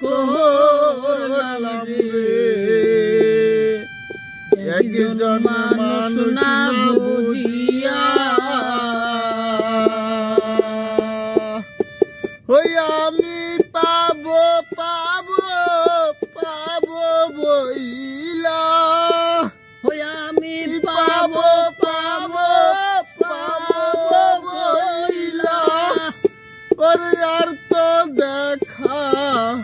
করলাম রে একজন মানুষ না বুঝিয়া ওই আমি পাবো পাবো পাবো বইলা ওই আমি পাবো পাবো পাবো বইলা ওরে আর তো দেখা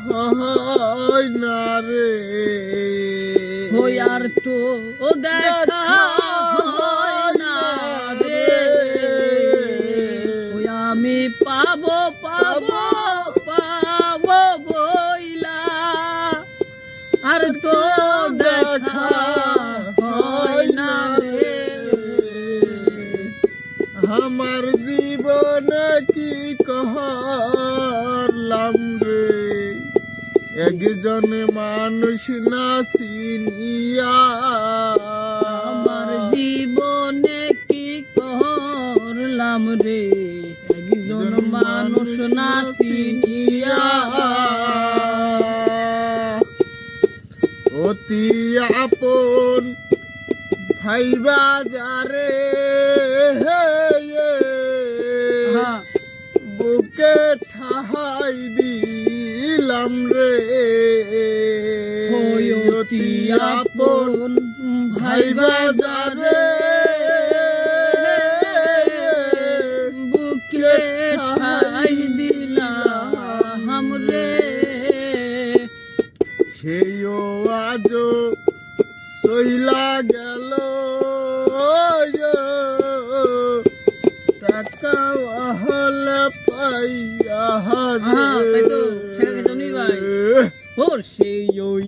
হয় না রে ওই আর তো দেখা হয় না রে ওই আমি পাবো পাবো পাবো বইলা আর তো দেখা হয় না রে আমার জীবনে কি করলাম রে একজন মানুষ না চিনিয়া আমার জীবনে কি করলাম রে একজন মানুষ না চিনিয়া অতি আপন ভাই বাজারে বুকে ঠাহাই দিলাম রে অতি আপন ভাই বাজারে বুকে ঠাই দিলাম রে সেও আজো চইলা গেল টাকা হলে পাইয়া তাই তো ছেড়ে গেছো নি ভাই ওর সেই